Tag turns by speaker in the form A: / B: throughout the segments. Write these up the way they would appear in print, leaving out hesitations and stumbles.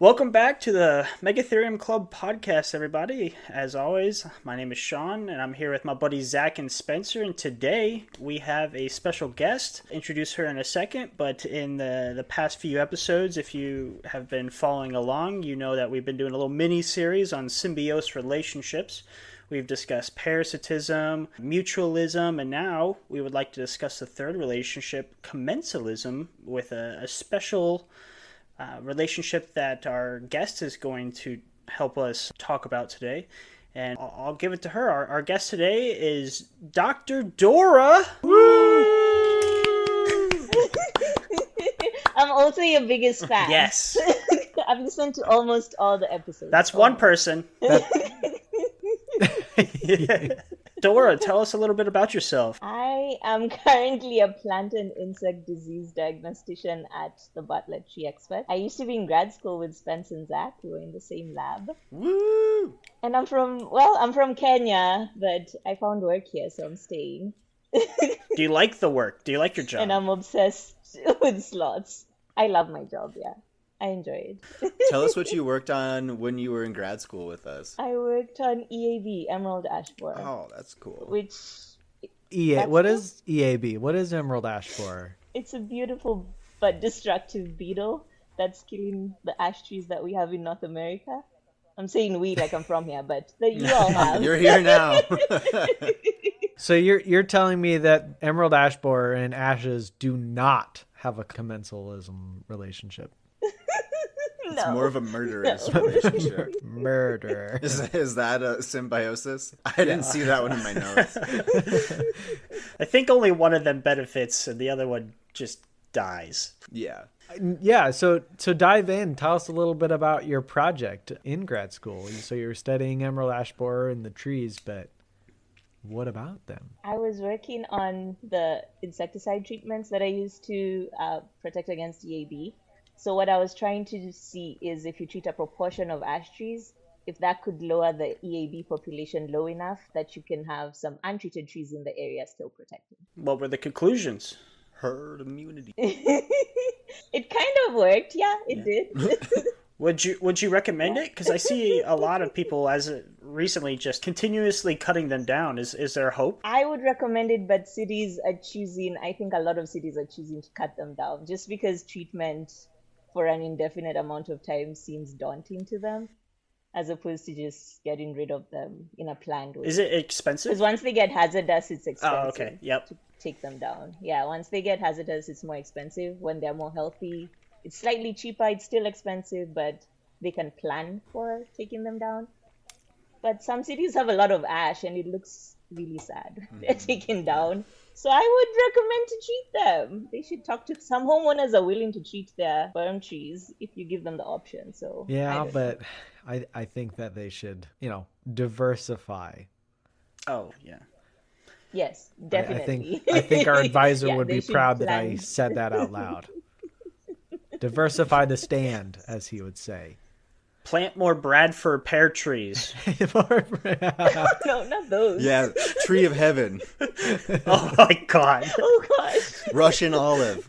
A: Welcome back to the Megatherium Club podcast, everybody. As always, my name is Sean, and I'm here with my buddies Zach and Spencer. And today we have a special guest. Introduce her in a second, but in the past few episodes, if you have been following along, you know that we've been doing a little mini-series on symbiosis relationships. We've discussed parasitism, mutualism, and now we would like to discuss the third relationship, commensalism, with a special relationship that our guest is going to help us talk about today. And I'll give it to her. Our guest today is Dr. Dora. Woo!
B: I'm also your biggest fan.
A: Yes.
B: I've listened to almost all the episodes.
A: That's one person. Dora, tell us a little bit about yourself.
B: I am currently a plant and insect disease diagnostician at the Bartlett Tree Expert. I used to be in grad school with Spence and Zach. We were in the same lab.
A: Woo!
B: And I'm from Kenya, but I found work here, so I'm staying.
A: Do you like the work? Do you like your job?
B: And I'm obsessed with sloths. I love my job, yeah. I enjoy it.
C: Tell us what you worked on when you were in grad school with us.
B: I worked on EAB, Emerald Ash Borer.
C: Oh, that's cool.
B: Which...
D: What is EAB? What is Emerald Ash Borer?
B: It's a beautiful but destructive beetle that's killing the ash trees that we have in North America. I'm saying we like I'm from here, but that you all have.
C: You're here now.
D: So you're telling me that Emerald Ash Borer and ashes do not have a commensalism relationship?
C: It's more of a murderous relationship.
D: Murder.
C: Is that a symbiosis? I didn't see that one in my notes.
A: I think only one of them benefits and the other one just dies.
C: Yeah.
D: Yeah, so dive in. Tell us a little bit about your project in grad school. So you're studying Emerald Ash Borer and the trees, but what about them?
B: I was working on the insecticide treatments that I used to protect against EAB. So what I was trying to see is if you treat a proportion of ash trees, if that could lower the EAB population low enough that you can have some untreated trees in the area still protected.
A: What were the conclusions?
C: Herd immunity.
B: It kind of worked. Yeah, it did.
A: Would you recommend it? Because I see a lot of people recently just continuously cutting them down. Is there hope?
B: I would recommend it, but I think a lot of cities are choosing to cut them down just because treatment for an indefinite amount of time seems daunting to them, as opposed to just getting rid of them in a planned way.
A: Is it expensive?
B: Because once they get hazardous, it's expensive.
A: Oh, okay. Yep.
B: To take them down. Yeah, once they get hazardous, it's more expensive. When they're more healthy, it's slightly cheaper. It's still expensive, but they can plan for taking them down. But some cities have a lot of ash, and it looks really sad. They're taken down. So I would recommend to treat them. They should talk to some homeowners are willing to treat their burn trees if you give them the option. So
D: yeah, but I think that they should, diversify.
A: Oh, yeah.
B: Yes, definitely.
D: I think our advisor would be proud
B: plan.
D: that I said that out loud. Diversify the stand, as he would say.
A: Plant more Bradford pear trees.
B: No, not those.
C: Yeah, tree of heaven.
A: Oh my god.
B: Oh gosh.
C: Russian olive.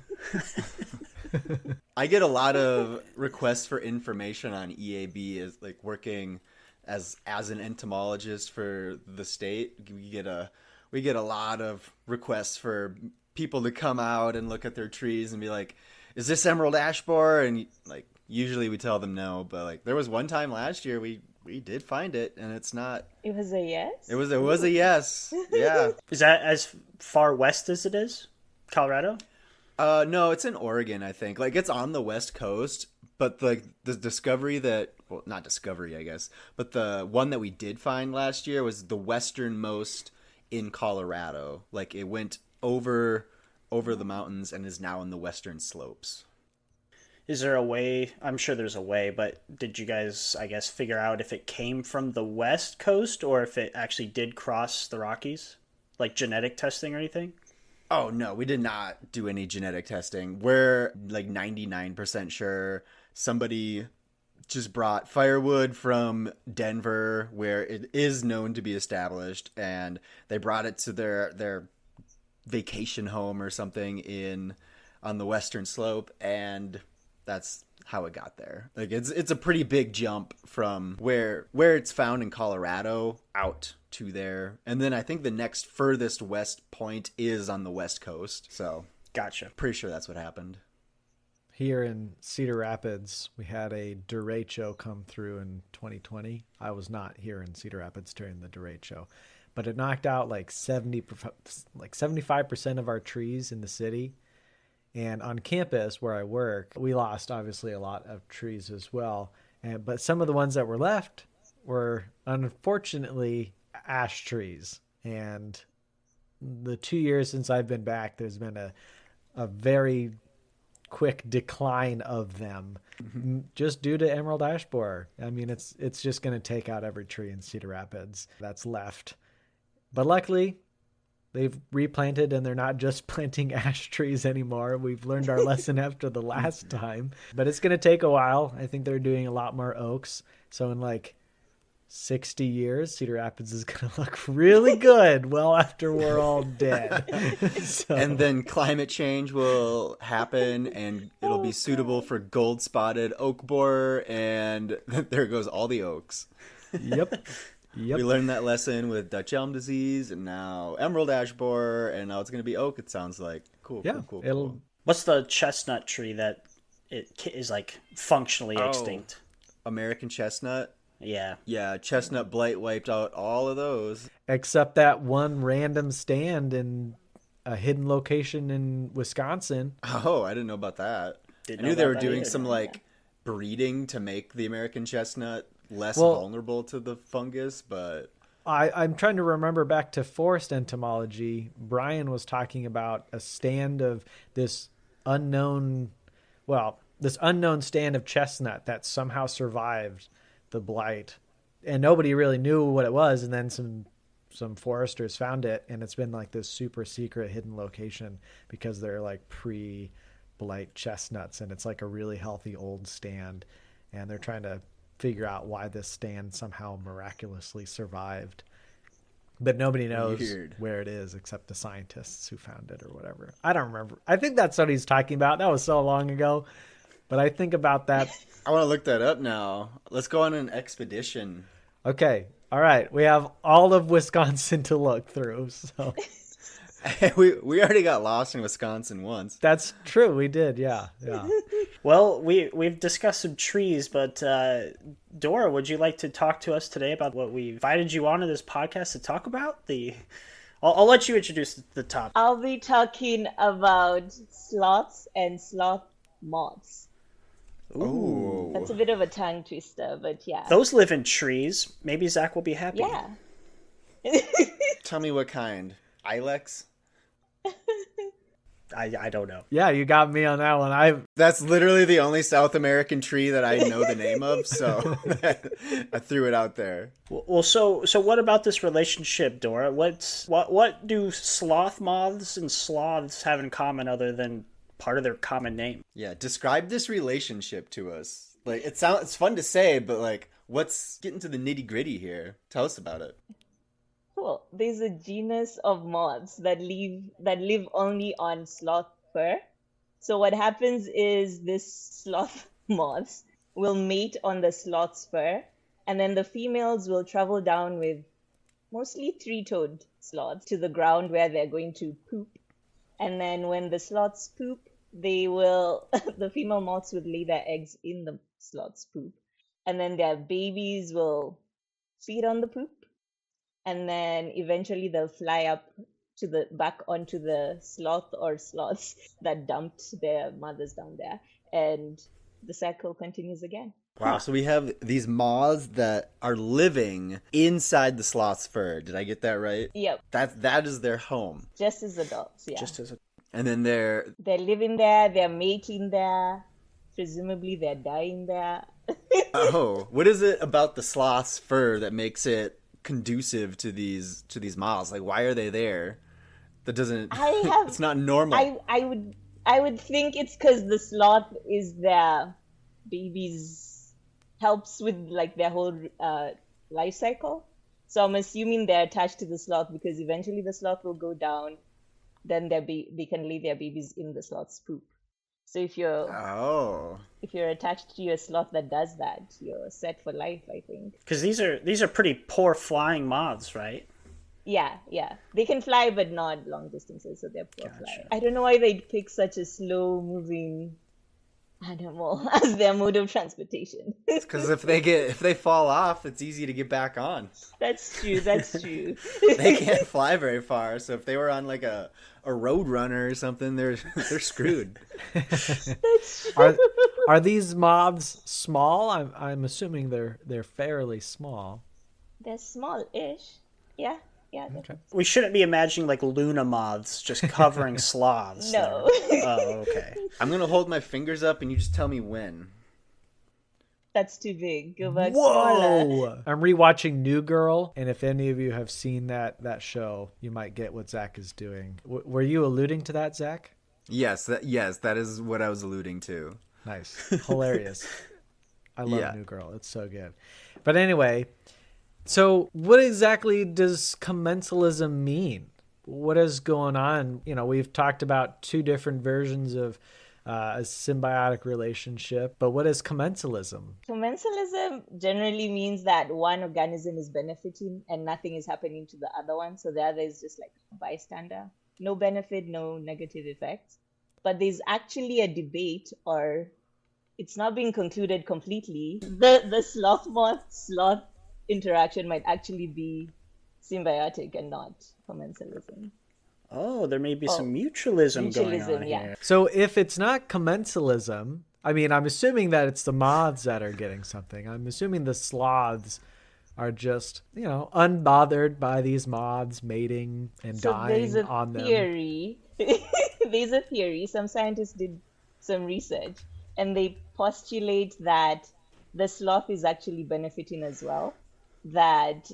C: I get a lot of requests for information on EAB as like working as an entomologist for the state. We get a lot of requests for people to come out and look at their trees and be like, is this Emerald Ash Borer? And like usually we tell them no, but like there was one time last year we did find it and it's not.
B: It was a yes?
C: It was a yes. Yeah.
A: Is that as far west as it is? Colorado?
C: No, it's in Oregon, I think. Like it's on the West Coast, but the discovery not discovery, I guess, but the one that we did find last year was the westernmost in Colorado. Like it went over the mountains and is now in the western slopes.
A: Is there a way? I'm sure there's a way, but did you guys, I guess, figure out if it came from the West Coast or if it actually did cross the Rockies? Like genetic testing or anything?
C: Oh, no, we did not do any genetic testing. We're like 99% sure somebody just brought firewood from Denver, where it is known to be established, and they brought it to their vacation home or something on the western slope, and that's how it got there. Like it's a pretty big jump from where it's found in Colorado out to there. And then I think the next furthest west point is on the West Coast. So
A: Gotcha.
C: pretty sure that's what happened.
D: Here in Cedar Rapids, we had a derecho come through in 2020. I was not here in Cedar Rapids during the derecho, but it knocked out like 75% of our trees in the city. And on campus where I work, we lost obviously a lot of trees as well. But some of the ones that were left were unfortunately ash trees. And the 2 years since I've been back, there's been a very quick decline of them, just due to emerald ash borer. I mean, it's just going to take out every tree in Cedar Rapids that's left. But luckily, they've replanted and they're not just planting ash trees anymore. We've learned our lesson after the last time, but it's going to take a while. I think they're doing a lot more oaks. So in like 60 years, Cedar Rapids is going to look really good well after we're all dead. So.
C: And then climate change will happen and it'll be suitable for gold-spotted oak borer, and there goes all the oaks.
D: Yep.
C: We learned that lesson with Dutch elm disease, and now emerald ash borer, and now it's going to be oak, it sounds like. Cool.
A: What's the chestnut tree that it is like functionally extinct?
C: American chestnut.
A: Yeah,
C: chestnut blight wiped out all of those.
D: Except that one random stand in a hidden location in Wisconsin.
C: Oh, I didn't know about that. I knew they were doing some like breeding to make the American chestnut less vulnerable to the fungus, but
D: I'm trying to remember back to forest entomology. Brian was talking about a stand of this unknown stand of chestnut that somehow survived the blight, and nobody really knew what it was. And then some foresters found it, and it's been like this super secret hidden location because they're like pre-blight chestnuts, and it's like a really healthy old stand, and they're trying to figure out why this stand somehow miraculously survived. But nobody knows where it is except the scientists who found it or whatever. I don't remember. I think that's what he's talking about. That was so long ago. But I think about that.
C: I want to look that up now. Let's go on an expedition.
D: Okay. All right. We have all of Wisconsin to look through. So
C: we already got lost in Wisconsin once.
D: That's true. We did. Yeah.
A: Well, we've discussed some trees, but Dora, would you like to talk to us today about what we invited you onto this podcast to talk about? I'll let you introduce the topic.
B: I'll be talking about sloths and sloth moths.
C: Ooh.
B: That's a bit of a tongue twister, but yeah.
A: Those live in trees. Maybe Zach will be happy.
B: Yeah.
C: Tell me what kind. Ilex?
A: I don't know.
D: Yeah, you got me on that one.
C: That's literally the only South American tree that I know the name of, so I threw it out there.
A: Well, so what about this relationship, Dora? What do sloth moths and sloths have in common other than part of their common name?
C: Yeah, describe this relationship to us. Like it's fun to say, but like what's getting to the nitty-gritty here? Tell us about it.
B: Cool. There's a genus of moths that live only on sloth fur. So what happens is this sloth moths will mate on the sloth's fur, and then the females will travel down with mostly three-toed sloths to the ground where they're going to poop. And then when the sloths poop, the female moths would lay their eggs in the sloth's poop. And then their babies will feed on the poop. And then eventually they'll fly up back onto the sloth or sloths that dumped their mothers down there. And the cycle continues again.
C: Wow, so we have these moths that are living inside the sloth's fur. Did I get that right?
B: Yep.
C: That is their home.
B: Just as adults, yeah.
C: And then they're
B: living there, they're mating there, presumably they're dying there.
C: Oh, what is it about the sloth's fur that makes it conducive to these moths? Like, why are they there? That doesn't it's not normal.
B: I would think it's because the sloth is their babies, helps with like their whole life cycle. So I'm assuming they're attached to the sloth because eventually the sloth will go down, then they can lay their babies in the sloth's poop. So
C: Oh.
B: if you're attached to a sloth that does that, you're set for life, I think.
A: Because these are pretty poor flying moths, right?
B: Yeah, yeah. They can fly, but not long distances, so they're poor
A: Gotcha.
B: fly. I don't know why they'd pick such a slow-moving animal as their mode of transportation.
C: Because if they fall off, it's easy to get back on.
B: That's true. That's true.
C: They can't fly very far, so if they were on like a road runner or something, they're screwed.
B: That's true.
D: Are these moths small? I'm assuming they're fairly small.
B: They're small-ish. Yeah, yeah.
D: Okay.
A: We shouldn't be imagining like Luna moths just covering sloths.
B: No.
A: Oh, okay.
C: I'm gonna hold my fingers up, and you just tell me when.
B: That's too big. Go back smaller.
D: Whoa! I'm rewatching New Girl, and if any of you have seen that show, you might get what Zach is doing. Were you alluding to that, Zach?
C: Yes, that is what I was alluding to.
D: Nice. Hilarious. I love
C: Yeah.
D: New Girl. It's so good. But anyway, so what exactly does commensalism mean? What is going on? You know, we've talked about two different versions of a symbiotic relationship, but what is commensalism?
B: Commensalism generally means that one organism is benefiting and nothing is happening to the other one. So the other is just like a bystander. No benefit, no negative effects. But there's actually a debate, or it's not being concluded completely. The sloth moth sloth interaction might actually be symbiotic and not commensalism.
A: Oh, there may be some mutualism going
B: Mutualism,
A: on
B: yeah.
A: here.
D: So if it's not commensalism, I mean, I'm assuming that it's the moths that are getting something. I'm assuming the sloths are just, unbothered by these moths mating and
B: So
D: dying on them.
B: There's a theory. Some scientists did some research and they postulate that the sloth is actually benefiting as well. That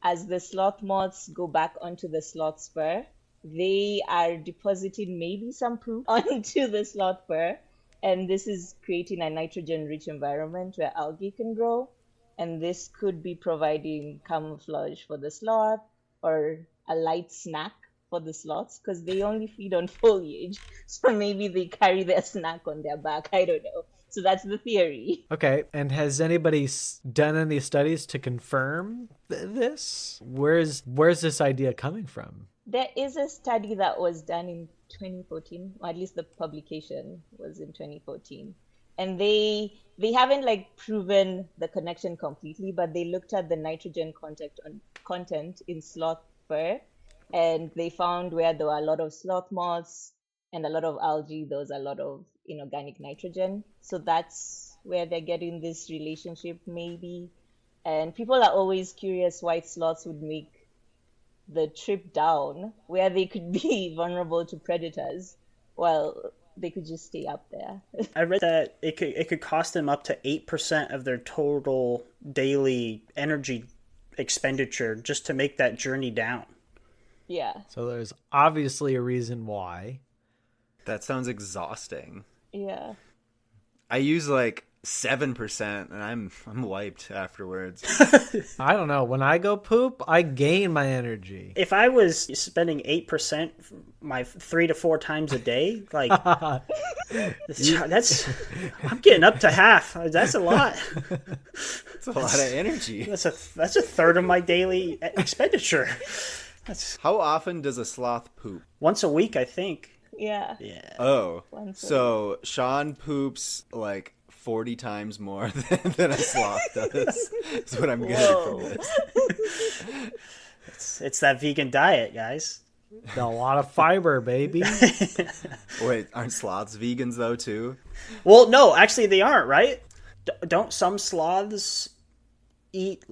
B: as the sloth moths go back onto the sloth fur, they are depositing maybe some poop onto the sloth fur. And this is creating a nitrogen-rich environment where algae can grow. And this could be providing camouflage for the sloth or a light snack for the sloths because they only feed on foliage. So maybe they carry their snack on their back. I don't know. So that's the theory.
D: Okay, and has anybody done any studies to confirm this? Where's this idea coming from?
B: There is a study that was done in 2014, or at least the publication was in 2014. And they haven't proven the connection completely, but they looked at the nitrogen content in sloth fur, and they found where there were a lot of sloth moths and a lot of algae, there was a lot of inorganic nitrogen. So that's where they're getting this relationship maybe. And people are always curious why sloths would make the trip down where they could be vulnerable to predators. Well, they could just stay up there.
A: I read that it could cost them up to 8% of their total daily energy expenditure just to make that journey down.
B: Yeah.
D: So there's obviously a reason why.
C: That sounds exhausting.
B: Yeah.
C: I use 7% and I'm wiped afterwards.
D: I don't know. When I go poop, I gain my energy.
A: If I was spending 8% my 3 to 4 times a day, that's I'm getting up to half. That's a lot.
C: It's a lot of energy.
A: That's a third of my daily expenditure.
C: How often does a sloth poop?
A: Once a week, I think.
B: Yeah.
A: Yeah.
C: Oh,
B: Once a
C: so Sean poops 40 times more than a sloth does. That's what I'm getting from this.
A: It's that vegan diet, guys.
D: A lot of fiber, baby.
C: Wait, aren't sloths vegans though too?
A: Well, no, actually they aren't, right? Don't some sloths eat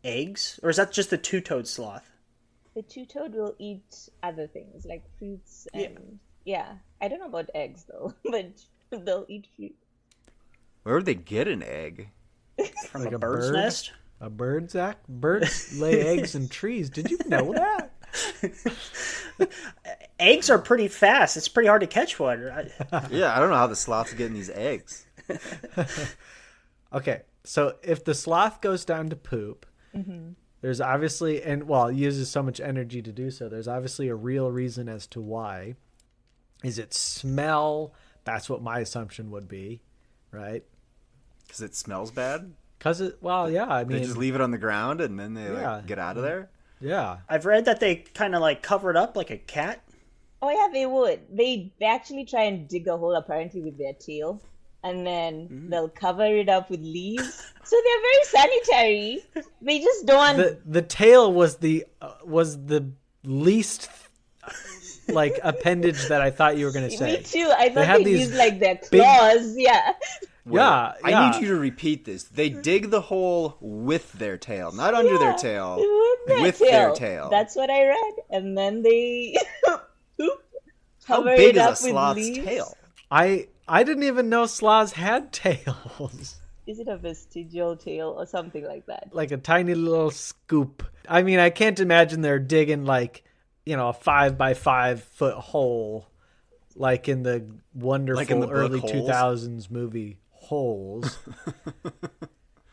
A: eggs, or is that just the two-toed sloth?
B: The two-toed will eat other things like fruits and yeah. I don't know about eggs though, but they'll eat fruit.
C: Where would they get an egg?
A: From
D: Like
A: a
D: a
A: bird's
D: bird?
A: nest?
D: A bird, Zach? Birds lay eggs in trees. Did you know that?
A: Eggs are pretty fast. It's pretty hard to catch one.
C: Yeah, I don't know how the sloth's getting these eggs.
D: Okay, so if the sloth goes down to poop, there's obviously, it uses so much energy to do so, there's obviously a real reason as to why. Is it smell, That's what my assumption would be, right?
C: Because it smells bad.
D: Well, yeah, I mean,
C: They just leave it on the ground and then they like get out of there.
D: yeah.
A: I've read that they kind of like cover it up like a cat.
B: Oh yeah, they would. They actually try and dig a hole apparently with their tail, and then they'll cover it up with leaves. So they're very sanitary. They just don't want.
D: The tail was the least like appendage that I thought you were going to say.
B: Me too. I thought
D: have
B: they
D: these
B: used like their claws. Yeah.
C: Wait,
D: Yeah,
C: I need you to repeat this. They dig the hole with their tail, not under their tail.
B: With their tail. That's what I read. And then they
C: How
B: cover
C: big
B: it
C: is a
B: up with
C: sloth's
B: leaves.
C: tail?
D: I didn't even know sloths had tails.
B: Is it a vestigial tail or something like that?
D: Like a tiny little scoop. I mean, I can't imagine they're digging like, a 5x5 foot hole, like in the wonderful
C: book
D: early
C: Holes?
D: 2000s movie Holes.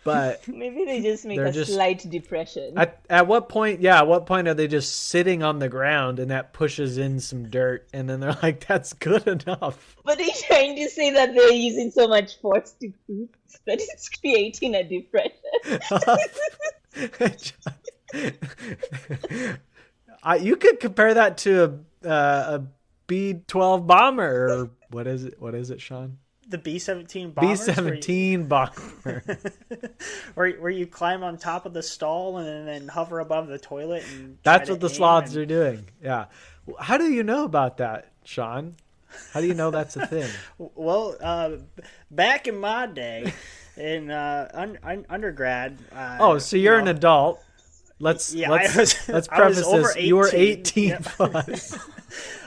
D: But
B: Maybe they just make
D: They're
B: a
D: just-
B: slight depression.
D: at what point are they just sitting on the ground and that pushes in some dirt and then they're like, that's good enough?
B: But they're trying to say that they're using so much force to poop that it's creating a depression.
D: You could compare that to a B-12 bomber, or what is it, Sean?
A: The B-17 bombers.
D: B-17 bomber.
A: Where you climb on top of the stall and then hover above the toilet. And
D: That's what the sloths are doing. Yeah. How do you know about that, Sean? How do you know that's a thing?
A: Well, back in my day, in undergrad.
D: So you're an adult. Let's preface
A: I was over
D: this. You were 18
A: Yep.
D: plus.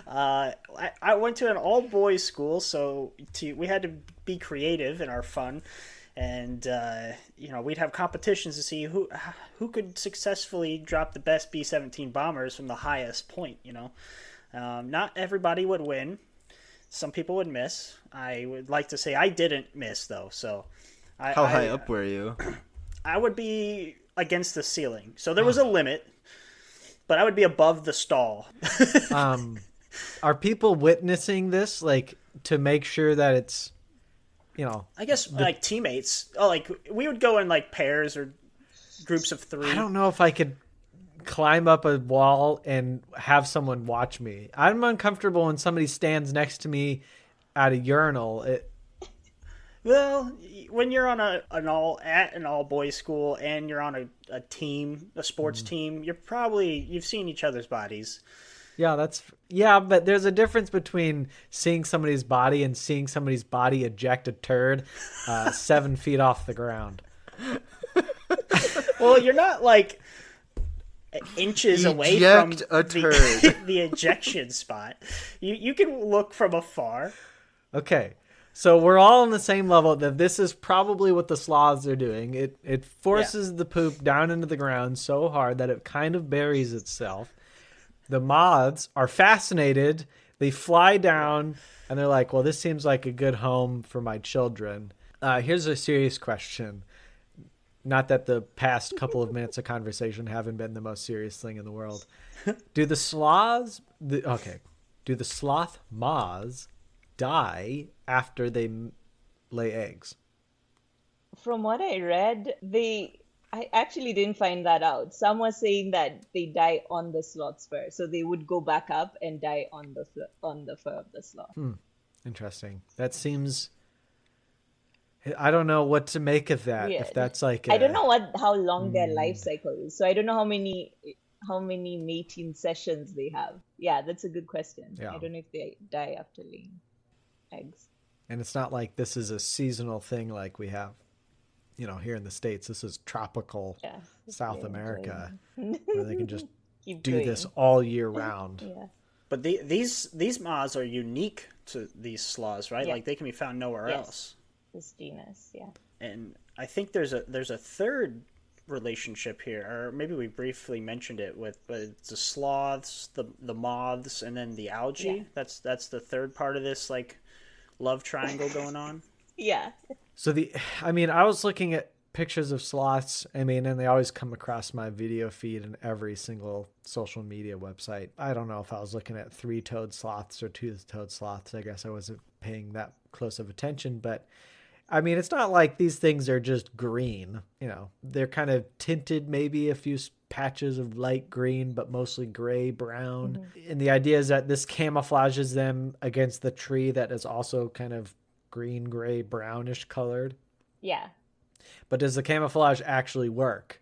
A: I went to an all-boys school, so we had to be creative in our fun, and we'd have competitions to see who could successfully drop the best B-17 bombers from the highest point. Not everybody would win. Some people would miss. I would like to say I didn't miss though. So,
C: How high up were you?
A: I would be against the ceiling, so there was a limit, but I would be above the stall.
D: Are people witnessing this, like, to make sure that it's,
A: I guess like teammates. Oh, like we would go in like pairs or groups of 3.
D: I don't know if I could climb up a wall and have someone watch me. I'm uncomfortable when somebody stands next to me at a urinal.
A: Well, when you're on an all boys school and you're on a team, a sports team, you've seen each other's bodies.
D: Yeah, but there's a difference between seeing somebody's body and seeing somebody's body eject a turd 7 feet off the ground.
A: Well, you're not like inches away from
C: a turd.
A: the ejection spot. You can look from afar.
D: Okay, so we're all on the same level that this is probably what the sloths are doing. It forces the poop down into the ground so hard that it kind of buries itself. The moths are fascinated. They fly down, and they're like, well, this seems like a good home for my children. Here's a serious question. Not that the past couple of minutes of conversation haven't been the most serious thing in the world. Do the sloth moths die after they lay eggs?
B: From what I read, I actually didn't find that out. Some were saying that they die on the sloth's fur, so they would go back up and die on the fur of the sloth.
D: Interesting. That seems. I don't know what to make of that.
B: Weird.
D: If that's like
B: I don't know how long their life cycle is, so I don't know how many mating sessions they have. Yeah, that's a good question.
D: Yeah.
B: I don't know if they die after laying eggs.
D: And it's not like this is a seasonal thing like we have, here in the States. This is tropical South America where they can just do this all year round.
B: Yeah.
A: But these moths are unique to these sloths, right?
B: Yeah.
A: Like they can be found nowhere else.
B: This genus, yeah.
A: And I think there's a third relationship here, or maybe we briefly mentioned it with the sloths, the moths, and then the algae.
B: Yeah.
A: That's the third part of this like love triangle going on.
B: Yeah.
D: So I was looking at pictures of sloths. I mean, and they always come across my video feed in every single social media website. I don't know if I was looking at 3-toed sloths or 2-toed sloths. I guess I wasn't paying that close of attention, but I mean, it's not like these things are just green, they're kind of tinted, maybe a few patches of light green, but mostly gray, brown. Mm-hmm. And the idea is that this camouflages them against the tree that is also kind of green, gray, brownish colored.
B: Yeah.
D: But does the camouflage actually work?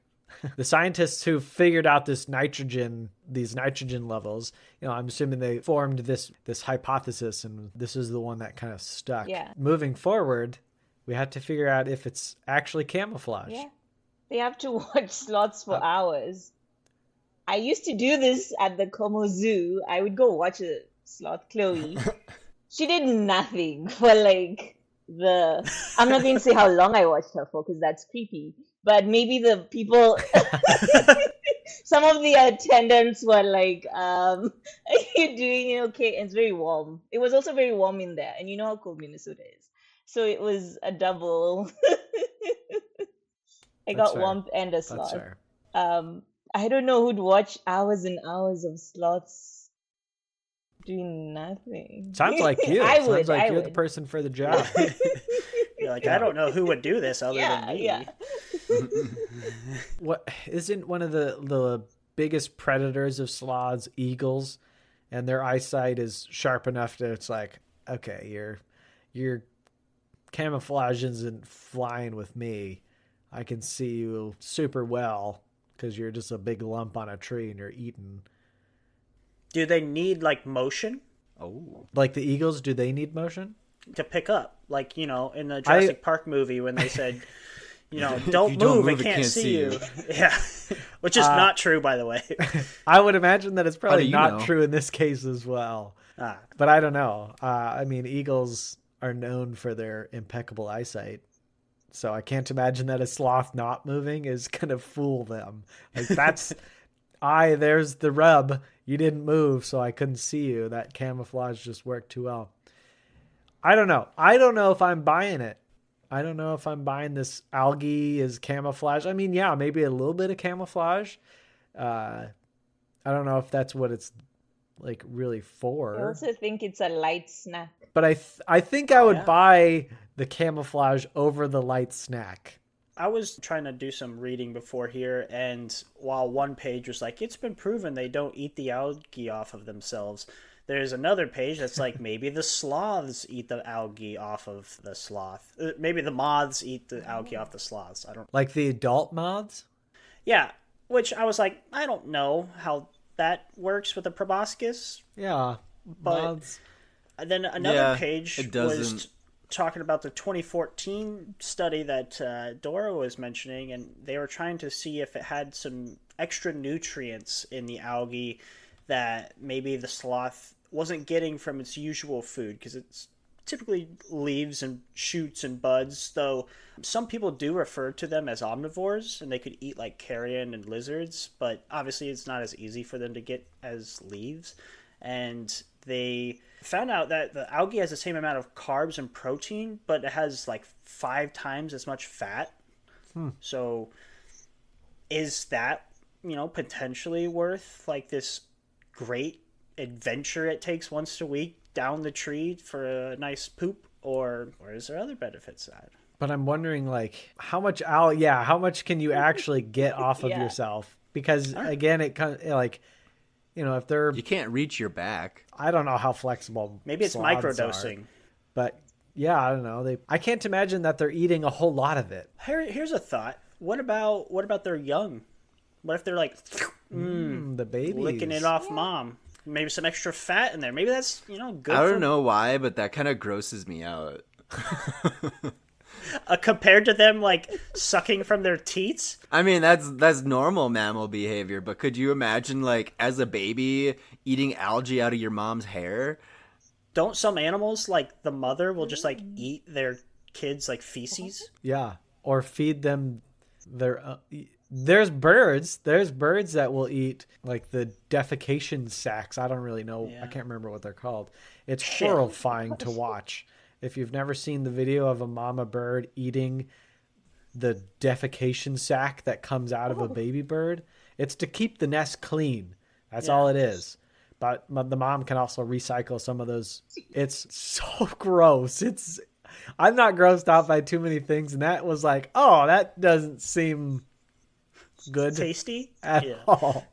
D: The scientists who figured out these nitrogen levels, I'm assuming they formed this hypothesis, and this is the one that kind of stuck.
B: Yeah.
D: Moving forward, we had to figure out if it's actually camouflage.
B: Yeah. They have to watch sloths for hours. I used to do this at the Como Zoo. I would go watch a sloth, Chloe. She did nothing for I'm not going to say how long I watched her for because that's creepy. But maybe the people, some of the attendants were like, are you doing it okay? And it's very warm. It was also very warm in there. And you know how cold Minnesota is. So it was a double. I got warmth and a sloth. I don't know who'd watch hours and hours of sloths doing nothing.
D: Sounds like you. Sounds like you're the person for the job.
A: You're like, I don't know who would do this other than me.
B: Yeah.
D: What isn't one of the biggest predators of sloths eagles, and their eyesight is sharp enough that it's like, okay, your camouflage isn't flying with me. I can see you super well because you're just a big lump on a tree and you're eating.
A: Do they need motion?
C: Oh,
D: like the eagles? Do they need motion
A: to pick up? In the Jurassic Park movie when they said, don't move, it can't see you. Yeah, which is not true, by the way.
D: I would imagine that it's probably not true in this case as well. But I don't know. I mean, eagles are known for their impeccable eyesight. So I can't imagine that a sloth not moving is going to fool them. There's the rub. You didn't move, so I couldn't see you. That camouflage just worked too well. I don't know. I don't know if I'm buying it. I don't know if I'm buying this algae as camouflage. I mean, yeah, maybe a little bit of camouflage. I don't know if that's what it's really for.
B: I also think it's a light snack.
D: But I think I would buy the camouflage over the light snack.
A: I was trying to do some reading before here, and while one page was like, it's been proven they don't eat the algae off of themselves, there's another page that's like, maybe the sloths eat the algae off of the sloth. Maybe the moths eat the algae off the sloths. I don't.
D: Like the adult moths?
A: Yeah, which I was like, I don't know how that works with the proboscis.
D: Yeah,
A: but
D: moths.
A: Then another page was talking about the 2014 study that Dora was mentioning, and they were trying to see if it had some extra nutrients in the algae that maybe the sloth wasn't getting from its usual food, because it's typically leaves and shoots and buds, though some people do refer to them as omnivores, and they could eat carrion and lizards, but obviously it's not as easy for them to get as leaves. And they found out that the algae has the same amount of carbs and protein, but it has 5 times as much fat. So is that, potentially worth this great adventure it takes once a week down the tree for a nice poop, or is there other benefits to that?
D: But I'm wondering how much how much can you actually get off of yourself? Because again, it kind of if they're,
C: you can't reach your back.
D: I don't know how flexible.
A: Maybe it's microdosing.
D: But yeah, I don't know. I can't imagine that they're eating a whole lot of it.
A: Here's a thought. What about their young? What if they're
D: the babies
A: licking it off mom? Maybe some extra fat in there. Maybe that's good.
C: I don't know why, but that kind of grosses me out.
A: Compared to them sucking from their teats.
C: I mean, that's normal mammal behavior, but could you imagine as a baby eating algae out of your mom's hair?
A: Don't some animals the mother will just eat their kids feces?
D: Yeah, or feed them their. There's birds that will eat the defecation sacks. I don't really know. Yeah. I can't remember what they're called. It's horrifying to watch. If you've never seen the video of a mama bird eating the defecation sac that comes out of a baby bird. It's to keep the nest clean. That's all it is. But the mom can also recycle some of those. It's so gross. I'm not grossed out by too many things, and that was like, oh, that doesn't seem good.
A: Tasty
D: at all.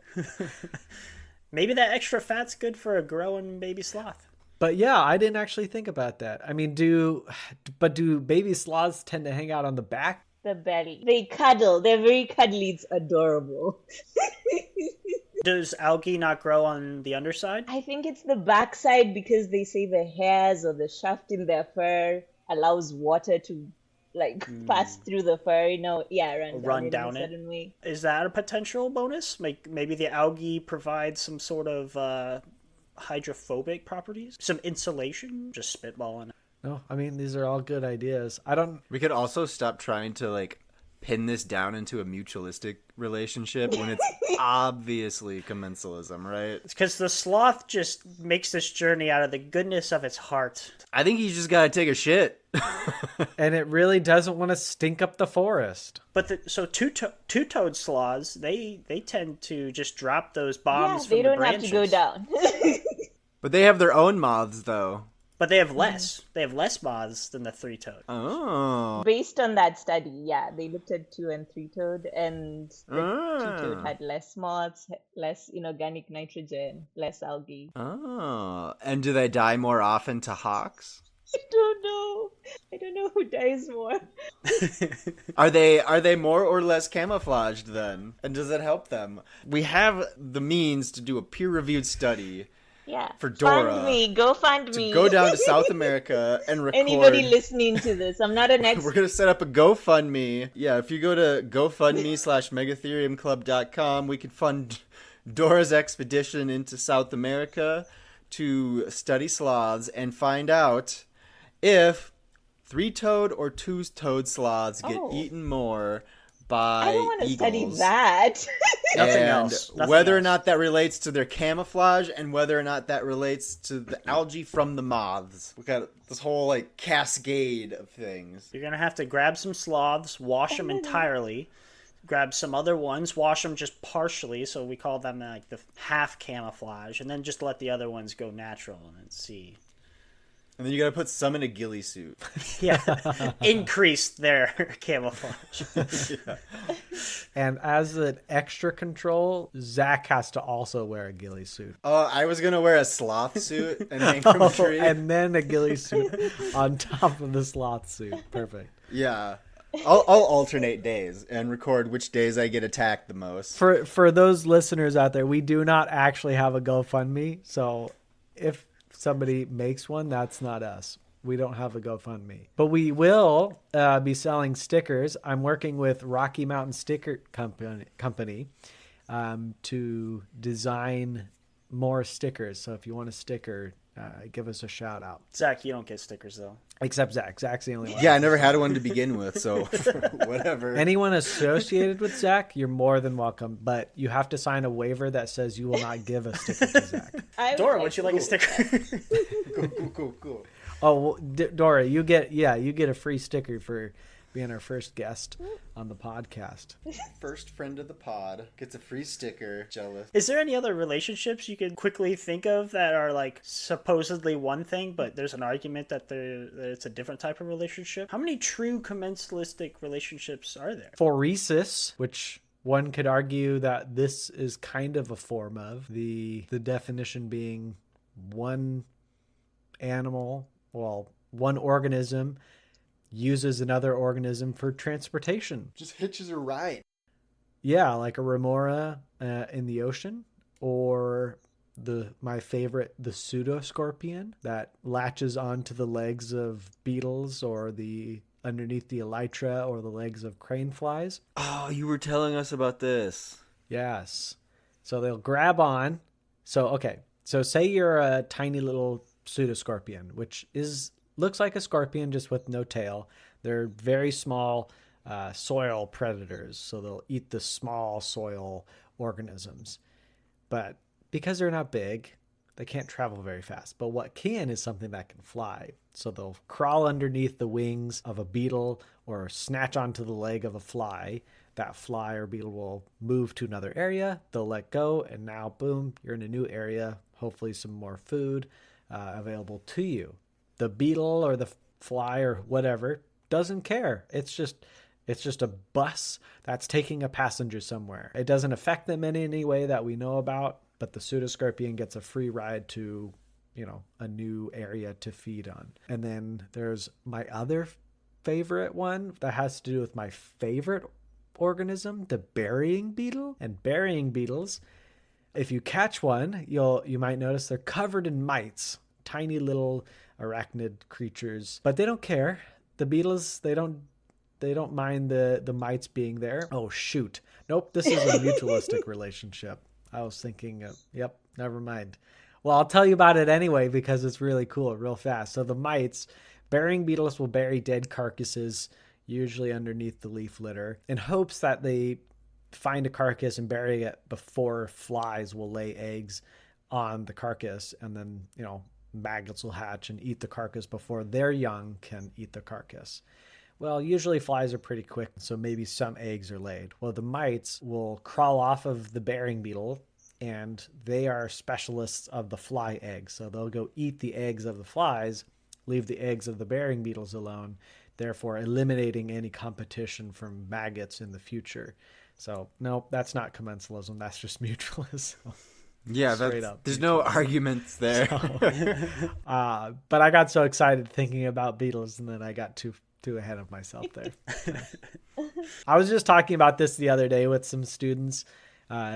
A: Maybe that extra fat's good for a growing baby sloth.
D: But yeah, I didn't actually think about that. I mean, do baby sloths tend to hang out on the back?
B: The belly. They cuddle. They're very cuddly. It's adorable.
A: Does algae not grow on the underside?
B: I think it's the backside because they say the hairs or the shaft in their fur allows water to pass through the fur, run down it. Certain way.
A: Is that a potential bonus? Maybe the algae provides some sort of hydrophobic properties? Some insulation? Just spitballing.
D: No, I mean, these are all good ideas.
C: We could also stop trying to pin this down into a mutualistic relationship when it's obviously commensalism, right?
A: It's because the sloth just makes this journey out of the goodness of its heart.
C: I think he's just got to take a shit.
D: And it really doesn't want to stink up the forest.
A: But two-toed sloths, they tend to just drop those bombs from
B: they
A: the
B: don't
A: branches.
B: have to go down.
C: But they have their own moths, though.
A: But they have less. They have less moths than the three-toed.
C: Oh.
B: Based on that study, they looked at 2- and 3-toed, and the 2-toed had less moths, less inorganic nitrogen, less algae.
C: Oh. And do they die more often to hawks?
B: I don't know who dies more.
C: Are they more or less camouflaged then? And does it help them? We have the means to do a peer-reviewed study.
B: Yeah.
C: For Dora.
B: Fund me. Go fund me.
C: Go down to South America and record.
B: Anybody listening to this? I'm not an expert.
C: We're going to set up a GoFundMe. Yeah, if you go to GoFundMe/megatheriumclub.com, we can fund Dora's expedition into South America to study sloths and find out if 3-toed or 2-toed sloths get eaten more by
B: I don't want to
C: eagles.
B: study that.
A: Nothing
C: And
A: else.
C: whether or not that relates to their camouflage and whether or not that relates to the algae from the moths. We got this whole cascade of things.
A: You're going to have to grab some sloths, wash them entirely, grab some other ones, wash them just partially, so we call them the half camouflage, and then just let the other ones go natural and then see.
C: And then you got to put some in a ghillie suit.
A: Yeah, increase their camouflage.
C: Yeah.
D: And as an extra control, Zach has to also wear a ghillie suit.
C: Oh, I was going to wear a sloth suit and hang from a tree.
D: And then a ghillie suit on top of the sloth suit. Perfect.
C: Yeah. I'll alternate days and record which days I get attacked the most.
D: For those listeners out there, we do not actually have a GoFundMe. So if somebody makes one, that's not us. We don't have a GoFundMe. But we will be selling stickers. I'm working with Rocky Mountain Sticker Company to design more stickers. So if you want a sticker, give us a shout out.
A: Zach, you don't get stickers, though.
D: Except Zach. Zach's the only one.
C: Yeah, I never had one to begin with, so whatever.
D: Anyone associated with Zach, you're more than welcome. But you have to sign a waiver that says you will not give a sticker to Zach.
A: Dora, would you like a sticker?
C: Cool.
D: Oh, well, Dora, you get a free sticker for being our first guest on the podcast.
C: First friend of the pod gets a free sticker. Jealous.
A: Is there any other relationships you can quickly think of that are supposedly one thing, but there's an argument that it's a different type of relationship? How many true commensalistic relationships are there?
D: Phoresis, which one could argue that this is kind of a form of, the definition being one animal, one organism uses another organism for transportation.
C: Just hitches a ride.
D: Yeah, like a remora in the ocean, or my favorite, the pseudoscorpion that latches onto the legs of beetles or underneath the elytra or the legs of crane flies.
C: Oh, you were telling us about this.
D: Yes. So they'll grab on. So say you're a tiny little pseudoscorpion, which looks like a scorpion just with no tail. They're very small soil predators, so they'll eat the small soil organisms. But because they're not big, they can't travel very fast. But what can is something that can fly. So they'll crawl underneath the wings of a beetle or snatch onto the leg of a fly. That fly or beetle will move to another area. They'll let go, and now, boom, you're in a new area. Hopefully some more food available to you. The beetle or the fly or whatever doesn't care. It's just a bus that's taking a passenger somewhere. It doesn't affect them in any way that we know about, but the pseudoscorpion gets a free ride to, a new area to feed on. And then there's my other favorite one that has to do with my favorite organism, the burying beetle. And burying beetles, if you catch one, you might notice they're covered in mites, tiny little arachnid creatures, but they don't care. The beetles, they don't mind the mites being there. Oh, shoot. Nope, this is a mutualistic relationship. I was thinking, yep, never mind. Well, I'll tell you about it anyway because it's really cool, real fast. So the mites, burying beetles will bury dead carcasses, usually underneath the leaf litter, in hopes that they find a carcass and bury it before flies will lay eggs on the carcass. And then, maggots will hatch and eat the carcass before their young can eat the carcass. Well, usually flies are pretty quick, so maybe some eggs are laid. Well, the mites will crawl off of the burying beetle, and they are specialists of the fly eggs. So they'll go eat the eggs of the flies, leave the eggs of the burying beetles alone, therefore eliminating any competition from maggots in the future. So, no, that's not commensalism. That's just mutualism.
C: Yeah, there's no arguments there.
D: But I got so excited thinking about beetles, and then I got too ahead of myself there. I was just talking about this the other day with some students.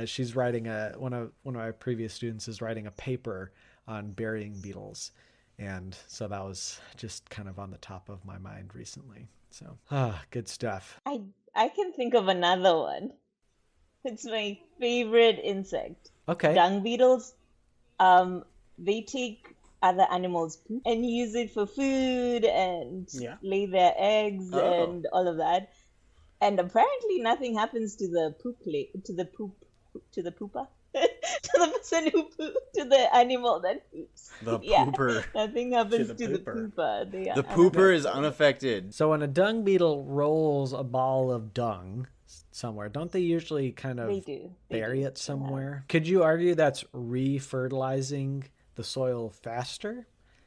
D: She's writing one of my previous students is writing a paper on burying beetles. And so that was just kind of on the top of my mind recently. So, good stuff.
B: I can think of another one. It's my favorite insect.
D: Okay.
B: Dung beetles. They take other animals' poop and use it for food and lay their eggs and all of that. And apparently nothing happens to the pooper, to the person who to the animal that poops.
C: The pooper.
B: Nothing happens to the pooper.
C: The pooper is unaffected.
D: So when a dung beetle rolls a ball of dung somewhere, don't they usually kind of bury it somewhere? Could you argue that's re-fertilizing the soil faster,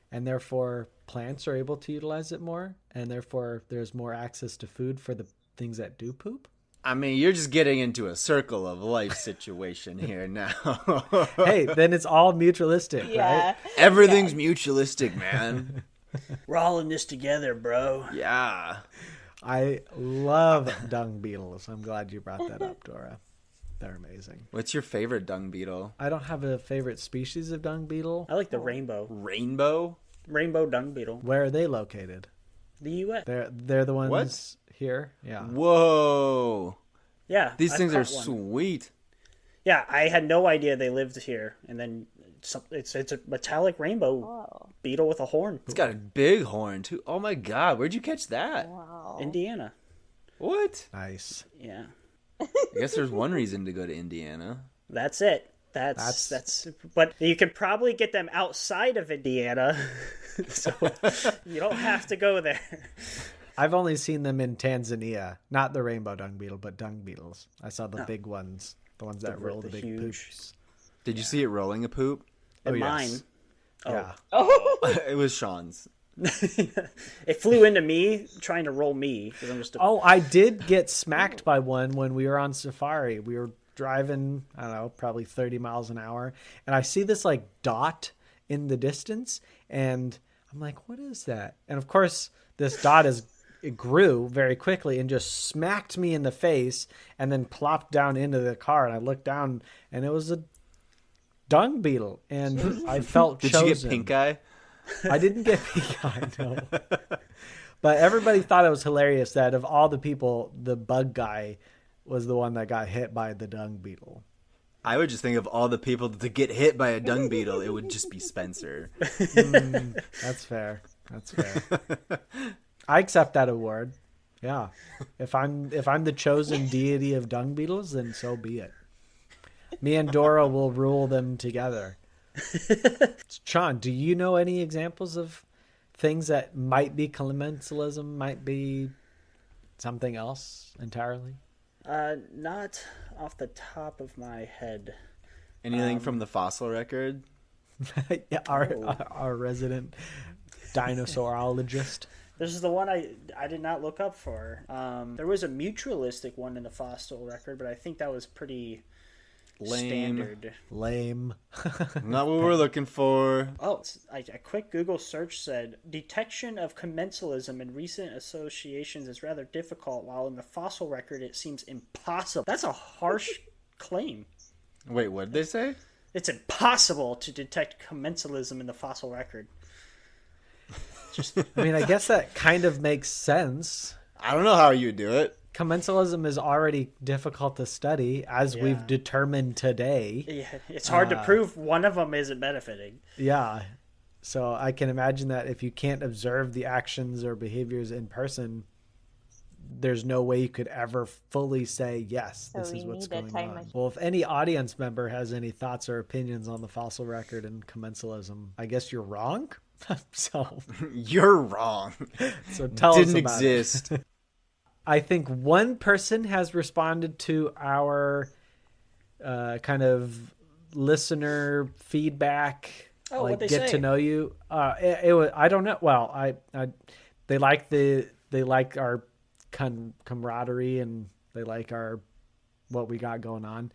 D: and therefore plants are able to utilize it more, and therefore there's more access to food for the things that do poop?
C: I mean, you're just getting into a circle of life situation here now.
D: Hey, then it's all mutualistic, right?
C: Everything's mutualistic, man.
A: We're all in this together, bro.
C: Yeah.
D: I love dung beetles. I'm glad you brought that up, Dora. They're amazing.
C: What's your favorite dung beetle?
D: I don't have a favorite species of dung beetle.
A: I like the rainbow.
C: Rainbow?
A: Rainbow dung beetle.
D: Where are they located?
A: The U.S.
D: They're the ones here? Yeah.
C: Whoa.
A: Yeah.
C: These things are
A: one.
C: sweet.
A: Yeah, I had no idea they lived here. And then it's a metallic rainbow beetle with a horn.
C: It's got a big horn, too. Oh, my God. Where'd you catch that?
B: Wow.
A: Indiana.
C: What?
D: Nice.
A: Yeah.
C: I guess there's one reason to go to Indiana.
A: That's it. That's but you can probably get them outside of Indiana. So you don't have to go there.
D: I've only seen them in Tanzania. Not the rainbow dung beetle, but dung beetles. I saw the big ones. The ones that roll the big
A: huge
D: poops.
C: Did you see it rolling a poop?
A: And
D: yes.
A: mine.
D: Yeah.
C: It was Sean's.
A: It flew into me trying to roll me because I'm just.
D: I did get smacked by one when we were on safari. We were driving, I don't know, probably 30 miles an hour, and I see this like dot in the distance, and I'm like, "What is that?" And of course, this dot it grew very quickly and just smacked me in the face, and then plopped down into the car. And I looked down, and it was a dung beetle, and I felt chosen.
C: Did you get pink eye?
D: I didn't get pink eye, no. But everybody thought it was hilarious that of all the people, the bug guy was the one that got hit by the dung beetle.
C: I would just think of all the people to get hit by a dung beetle, it would just be Spencer.
D: That's fair. That's fair. I accept that award. Yeah. If I'm the chosen deity of dung beetles, then so be it. Me and Dora will rule them together. Sean, do you know any examples of things that might be commensalism, might be something else entirely?
A: Not off the top of my head.
C: Anything from the fossil record?
D: Yeah, our resident dinosaurologist.
A: This is the one I did not look up for. There was a mutualistic one in the fossil record, but I think that was pretty standard.
D: Lame.
C: Not what we're looking for.
A: Oh, a quick Google search said, detection of commensalism in recent associations is rather difficult, while in the fossil record it seems impossible. That's a harsh claim.
C: Wait, what did they say?
A: It's impossible to detect commensalism in the fossil record.
D: I mean, I guess that kind of makes sense.
C: I don't know how you do it.
D: Commensalism is already difficult to study, as we've determined today.
A: Yeah, it's hard to prove one of them isn't benefiting.
D: Yeah. So I can imagine that if you can't observe the actions or behaviors in person, there's no way you could ever fully say, yes, this is what's going on. Well, if any audience member has any thoughts or opinions on the fossil record and commensalism, I guess you're wrong. So
C: you're wrong.
D: So tell us about
C: exist.
D: It. I think one person has responded to our kind of listener feedback.
A: Oh,
D: like
A: what'd they
D: get
A: say?
D: to know you. It was, I don't know. Well, they like our camaraderie, and they like what we got going on.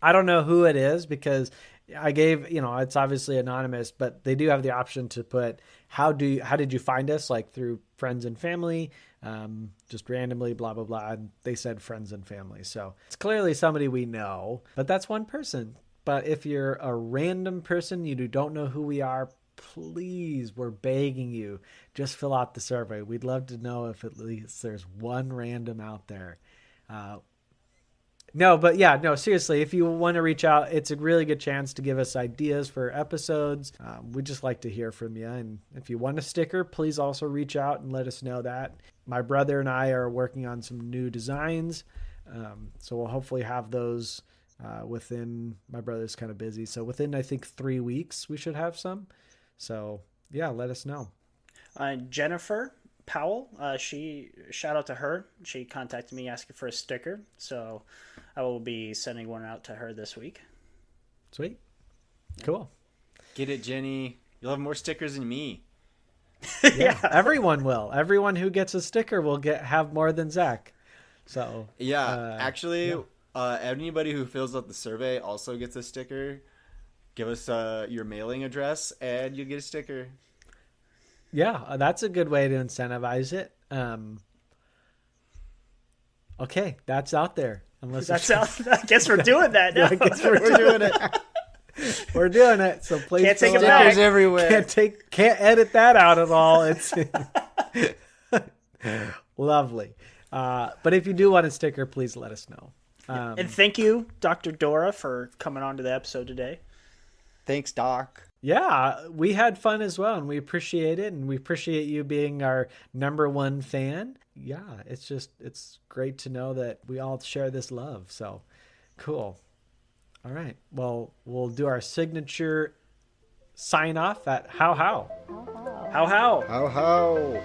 D: I don't know who it is, because I gave, it's obviously anonymous, but they do have the option to put, how did you find us? Like through friends and family, just randomly, blah, blah, blah. And they said friends and family. So it's clearly somebody we know, but that's one person. But if you're a random person, you don't know who we are, please, we're begging you, just fill out the survey. We'd love to know if at least there's one random out there. No, seriously, if you want to reach out, it's a really good chance to give us ideas for episodes. We'd just like to hear from you. And if you want a sticker, please also reach out and let us know that. My brother and I are working on some new designs. So we'll hopefully have those within, my brother's kind of busy. So within, I think, 3 weeks, we should have some. So yeah, let us know.
A: Jennifer Powell, shout out to her. She contacted me asking for a sticker. So I will be sending one out to her this week.
D: Sweet. Cool.
C: Get it, Jenny. You'll have more stickers than me.
D: Yeah, everyone will. Everyone who gets a sticker will have more than Zach. So
C: anybody who fills out the survey also gets a sticker. Give us your mailing address, and you'll get a sticker.
D: Yeah, that's a good way to incentivize it. Okay, that's out there.
A: I guess we're doing that now.
D: I guess we're doing it. We're doing it. So please
A: can't take it
D: back.
C: Stickers everywhere.
D: Can't edit that out at all. It's lovely. But if you do want a sticker, please let us know.
A: And thank you, Dr. Dora, for coming on to the episode today.
C: Thanks, Doc.
D: Yeah, we had fun as well, and we appreciate it, and we appreciate you being our number one fan. Yeah, it's great to know that we all share this love. So cool. All right. Well, we'll do our signature sign off at how.
A: How.
C: How.